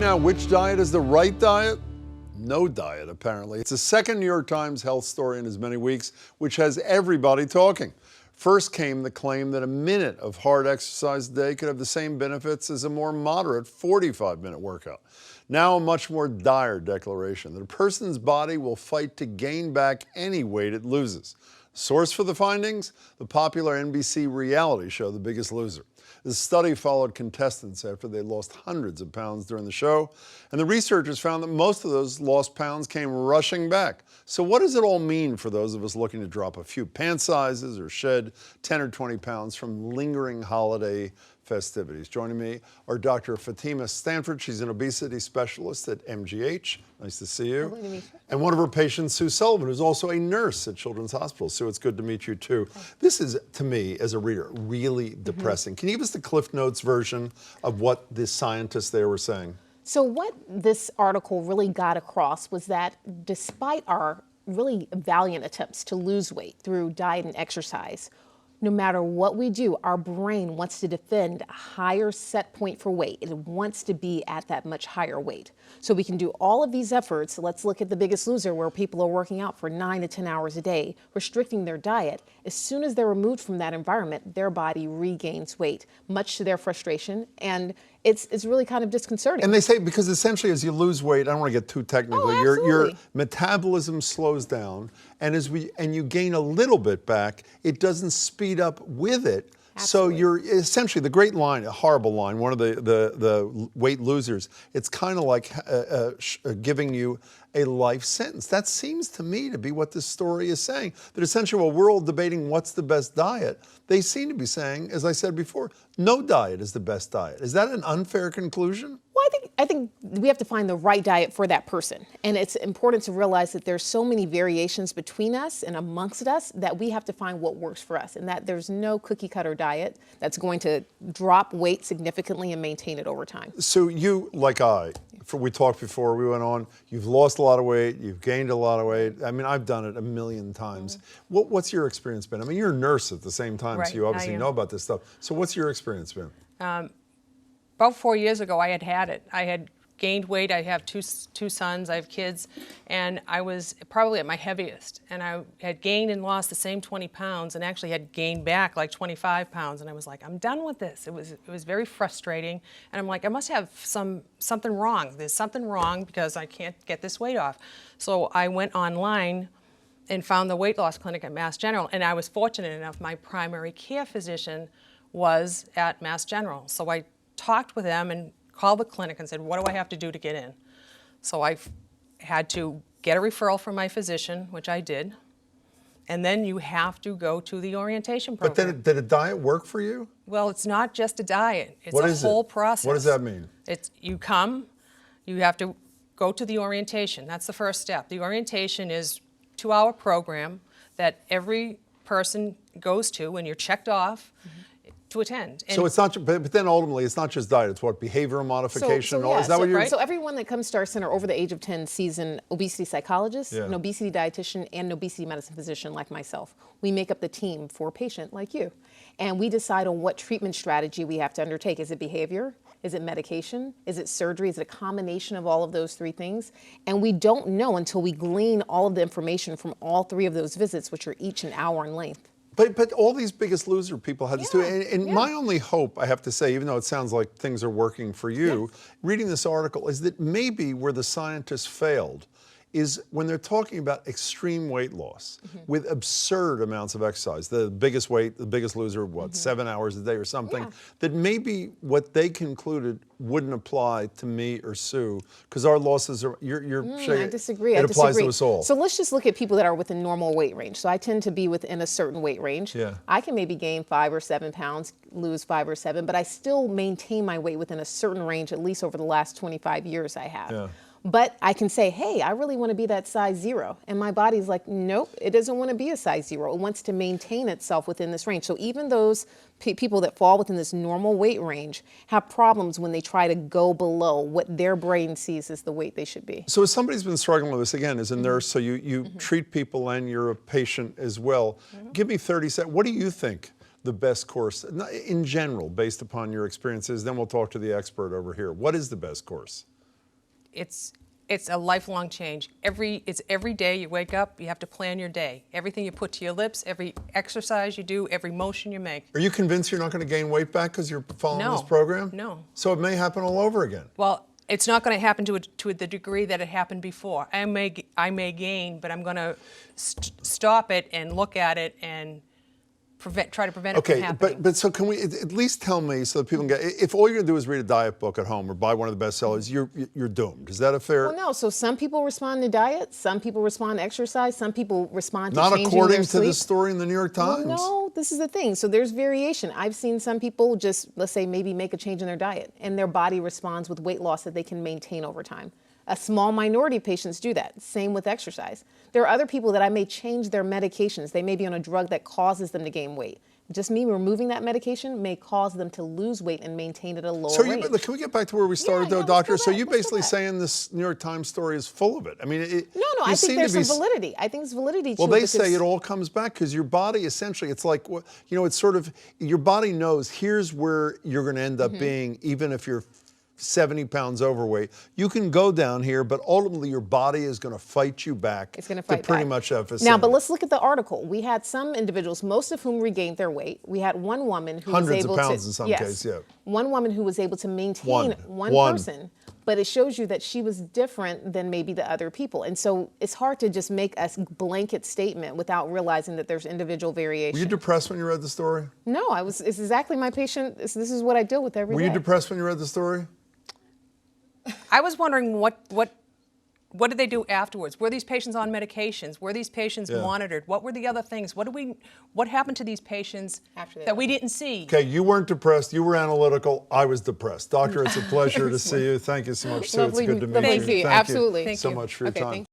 Now, which diet is the right diet? No diet, apparently. It's the second New York Times health story in as many weeks, which has everybody talking. First came the claim that a minute of hard exercise a day could have the same benefits as a more moderate 45-minute workout. Now a much more dire declaration that a person's body will fight to gain back any weight it loses. Source for the findings? The popular NBC reality show, The Biggest Loser. The study followed contestants after they lost hundreds of pounds during the show, and the researchers found that most of those lost pounds came rushing back. So what does it all mean for those of us looking to drop a few pant sizes or shed 10 or 20 pounds from lingering holiday festivities? Joining me are Dr. Fatima Stanford. She's an obesity specialist at MGH. Nice to see you. Lovely to meet you. And one of her patients, Sue Sullivan, who's also a nurse at Children's Hospital. Sue, it's good to meet you too. This is, to me, as a reader, really depressing. Can you give us the Cliff Notes version of what the scientists there were saying? So what this article really got across was that despite our really valiant attempts to lose weight through diet and exercise, no matter what we do, our brain wants to defend a higher set point for weight. It wants to be at that much higher weight. So we can do all of these efforts. Let's look at The Biggest Loser, where people are working out for 9 to 10 hours a day, restricting their diet. As soon as they're removed from that environment, their body regains weight, much to their frustration, and it's really kind of disconcerting. And they say, because essentially as you lose weight, I don't want to get too technical, your metabolism slows down, and you gain a little bit back, it doesn't speed up with it. Absolutely. So you're essentially, the great line, a horrible line, one of the weight losers, it's kind of like giving you a life sentence. That seems to me to be what this story is saying. That essentially, while we're all debating what's the best diet, they seem to be saying, as I said before, no diet is the best diet. Is that an unfair conclusion? Well, I think we have to find the right diet for that person. And it's important to realize that there's so many variations between us and amongst us that we have to find what works for us, and that there's no cookie cutter diet that's going to drop weight significantly and maintain it over time. So you, like we talked before we went on, you've lost a lot of weight, you've gained a lot of weight. I mean, I've done it a million times. What's your experience been? I mean, you're a nurse at the same time, so you obviously know about this stuff. So what's your experience been? About 4 years ago, I had it. I had gained weight. I have two sons. I have kids, and I was probably at my heaviest. And I had gained and lost the same 20 pounds, and actually had gained back like 25 pounds. And I was like, I'm done with this. It was very frustrating, and I'm like, I must have something wrong. There's something wrong because I can't get this weight off. So I went online and found the weight loss clinic at Mass General, and I was fortunate enough. My primary care physician was at Mass General, so I talked with them and called the clinic and said, what do I have to do to get in? So I had to get a referral from my physician, which I did, and then you have to go to the orientation program. But then, did a diet work for you? Well, it's not just a diet. It's a whole process. What does that mean? You have to go to the orientation. That's the first step. The orientation is a 2-hour program that every person goes to when you're checked off. To attend. And so it's not, but then ultimately it's not just diet, it's what, behavioral modification? Is that what you're... So everyone that comes to our center over the age of 10 sees an obesity psychologist, an obesity dietitian, and an obesity medicine physician like myself. We make up the team for a patient like you. And we decide on what treatment strategy we have to undertake. Is it behavior? Is it medication? Is it surgery? Is it a combination of all of those three things? And we don't know until we glean all of the information from all 3 of those visits, which are each an hour in length. But all these Biggest Loser people had this too. And my only hope, I have to say, even though it sounds like things are working for you, reading this article, is that maybe where the scientists failed is when they're talking about extreme weight loss with absurd amounts of exercise. The Biggest Loser, what, 7 hours a day or something, that maybe what they concluded wouldn't apply to me or Sue, because our losses are, I disagree. It applies to us all. So let's just look at people that are within normal weight range. So I tend to be within a certain weight range. I can maybe gain 5 or 7 pounds, lose 5 or 7, but I still maintain my weight within a certain range, at least over the last 25 years I have. But I can say, hey, I really want to be that size 0. And my body's like, nope, it doesn't want to be a size 0. It wants to maintain itself within this range. So even those people that fall within this normal weight range have problems when they try to go below what their brain sees as the weight they should be. So as somebody's been struggling with this, again, as a nurse, so you treat people and you're a patient as well. Give me 30 seconds. What do you think the best course, in general, based upon your experiences? Then we'll talk to the expert over here. What is the best course? it's a lifelong change. It's every day you wake up, you have to plan your day. Everything you put to your lips, every exercise you do, every motion you make. Are you convinced you're not going to gain weight back because you're following No, this program? no. So it may happen all over again. Well, it's not going to happen to the degree that it happened before. I may gain, but I'm going to stop it and look at it and try to prevent it from Okay, happening. but so can we at least tell me so that people can get, if all you're going to do is read a diet book at home or buy one of the bestsellers, you're doomed. Is that a fair? Well, no. So some people respond to diet, some people respond to exercise, some people respond to Not changing according their to sleep. the story in the New York Times. Well, no, this is the thing. So there's variation. I've seen some people just, let's say, maybe make a change in their diet, and their body responds with weight loss that they can maintain over time. A small minority of patients do that. Same with exercise. There are other people that I may change their medications. They may be on a drug that causes them to gain weight. Just me removing that medication may cause them to lose weight and maintain it at a lower So range. can we get back to where we started, though, let's Doctor? go So back, you're let's go basically back. saying this New York Times story is full of it. I mean, No, I you think seem there's to be some validity. I think there's validity to Well, it they say because- it all comes back because your body essentially, it's like, it's sort of, your body knows here's where you're going to end Mm-hmm. up being, even if you're 70 pounds overweight. You can go down here, but ultimately your body is going to fight you back. It's going to fight pretty back. much that Now, vicinity. but let's look at the article. We had some individuals, most of whom regained their weight. We had one woman who Hundreds was of able pounds to, in some yes, case, yeah. one woman who was able to maintain one person. But it shows you that she was different than maybe the other people. And so it's hard to just make a blanket statement without realizing that there's individual variation. Were you depressed when you read the story? No, it's exactly my patient. This is what I deal with every day. Were you depressed when you read the story? I was wondering what did they do afterwards? Were these patients on medications? Were these patients Yeah. monitored? What were the other things? What happened to these patients After they that we left? didn't see? Okay, you weren't depressed. You were analytical. I was depressed. Doctor, it's a pleasure to see you. Thank you so much, too. Lovely- It's good to meet lovely you. to see you. Thank Absolutely. you Thank so you. much for your Okay, time. thank